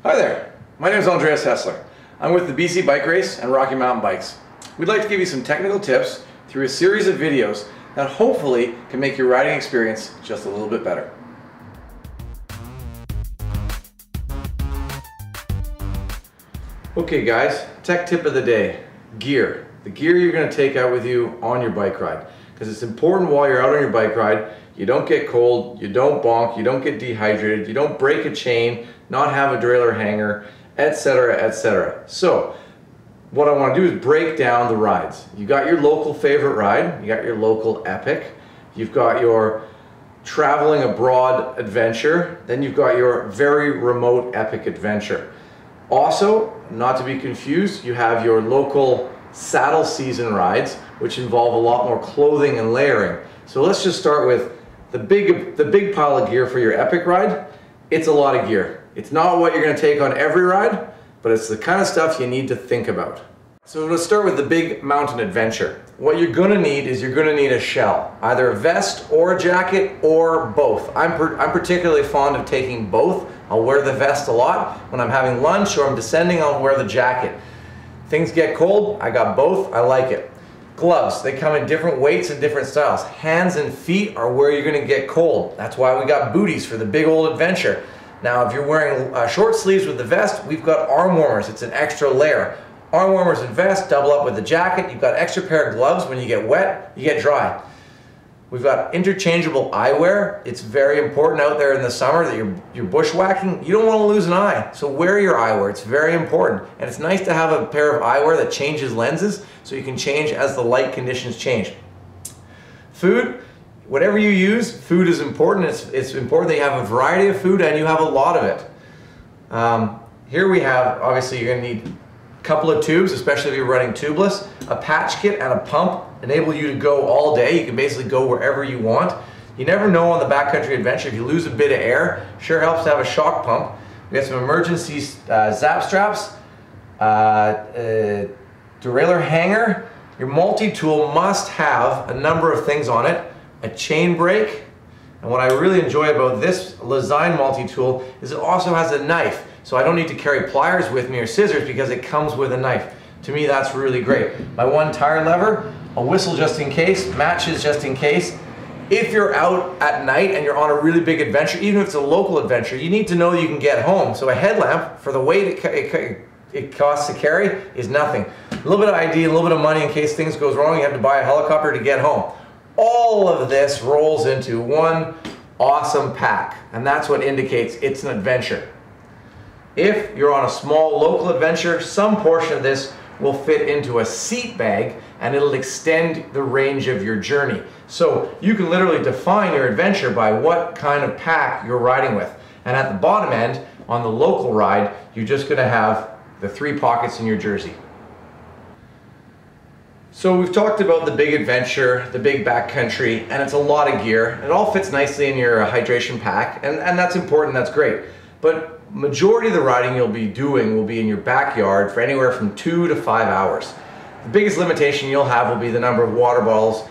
Hi there, my name is Andreas Hessler. I'm with the BC Bike Race and Rocky Mountain Bikes. We'd like to give you some technical tips through a series of videos that hopefully can make your riding experience just a little bit better. Okay guys, tech tip of the day, gear. The gear you're going to take out with you on your bike ride. Because it's important while you're out on your bike ride, you don't get cold, you don't bonk, you don't get dehydrated, you don't break a chain, not have a derailleur hanger, etc., etc. So, what I want to do is break down the rides. You got your local favorite ride, you got your local epic, you've got your traveling abroad adventure, then you've got your very remote epic adventure. Also, not to be confused, you have your local saddle season rides, which involve a lot more clothing and layering. So let's just start with the big pile of gear for your epic ride. It's a lot of gear. It's not what you're going to take on every ride, but it's the kind of stuff you need to think about. So let's start with the big mountain adventure. What you're going to need is you're going to need a shell, either a vest or a jacket or both. I'm particularly fond of taking both. I'll wear the vest a lot. When I'm having lunch or I'm descending, I'll wear the jacket. Things get cold, I got both, I like it. Gloves, they come in different weights and different styles. Hands and feet are where you're going to get cold. That's why we got booties for the big old adventure. Now if you're wearing short sleeves with the vest, we've got arm warmers. It's an extra layer. Arm warmers and vest double up with the jacket. You've got extra pair of gloves. When you get wet, you get dry. We've got interchangeable eyewear. It's very important out there in the summer that you're bushwhacking. You don't want to lose an eye, so wear your eyewear. It's very important. And it's nice to have a pair of eyewear that changes lenses so you can change as the light conditions change. Food, whatever you use, food is important. It's important that you have a variety of food and you have a lot of it. Here we have, obviously you're going to need a couple of tubes, especially if you're running tubeless. A patch kit and a pump enable you to go all day. You can basically go wherever you want. You never know on the backcountry adventure, if you lose a bit of air, sure helps to have a shock pump. We got some emergency zap straps, derailleur hanger. Your multi-tool must have a number of things on it. A chain brake, and what I really enjoy about this Lezyne multi-tool is it also has a knife. So I don't need to carry pliers with me or scissors because it comes with a knife. To me, that's really great. My one tire lever, a whistle just in case, matches just in case. If you're out at night and you're on a really big adventure, even if it's a local adventure, you need to know that you can get home. So a headlamp, for the weight it costs to carry, is nothing. A little bit of ID, a little bit of money in case things goes wrong, you have to buy a helicopter to get home. All of this rolls into one awesome pack, and that's what indicates it's an adventure. If you're on a small local adventure, some portion of this will fit into a seat bag and it'll extend the range of your journey. So you can literally define your adventure by what kind of pack you're riding with. And at the bottom end, on the local ride, you're just going to have the 3 pockets in your jersey. So we've talked about the big adventure, the big backcountry, and it's a lot of gear. It all fits nicely in your hydration pack, and that's important, that's great. But majority of the riding you'll be doing will be in your backyard for anywhere from 2 to 5 hours. The biggest limitation you'll have will be the number of water bottles,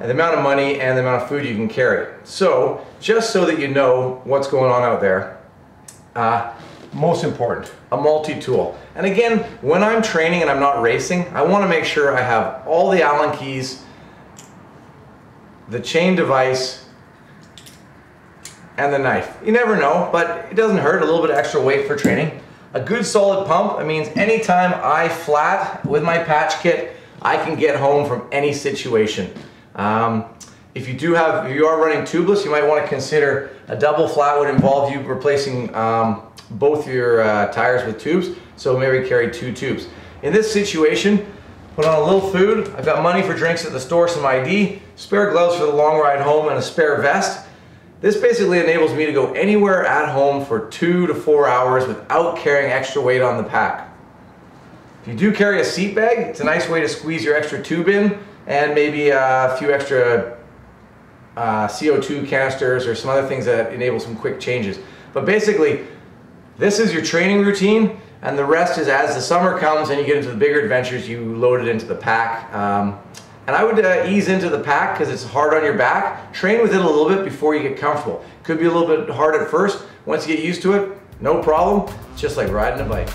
and the amount of money and the amount of food you can carry. So, just so that you know what's going on out there, most important, a multi-tool. And again, when I'm training and I'm not racing, I want to make sure I have all the Allen keys, the chain device, and the knife. You never know, but it doesn't hurt, a little bit of extra weight for training. A good solid pump, it means anytime I flat with my patch kit, I can get home from any situation. If you are running tubeless, you might want to consider a double flat would involve you replacing both your tires with tubes, so maybe carry 2 tubes. In this situation, put on a little food, I've got money for drinks at the store, some ID, spare gloves for the long ride home, and a spare vest. This basically enables me to go anywhere at home for 2 to 4 hours without carrying extra weight on the pack. If you do carry a seat bag, it's a nice way to squeeze your extra tube in and maybe a few extra CO2 canisters or some other things that enable some quick changes. But basically, this is your training routine, and the rest is as the summer comes and you get into the bigger adventures, you load it into the pack. And I would ease into the pack because it's hard on your back. Train with it a little bit before you get comfortable. Could be a little bit hard at first. Once you get used to it, No problem, it's just like riding a bike.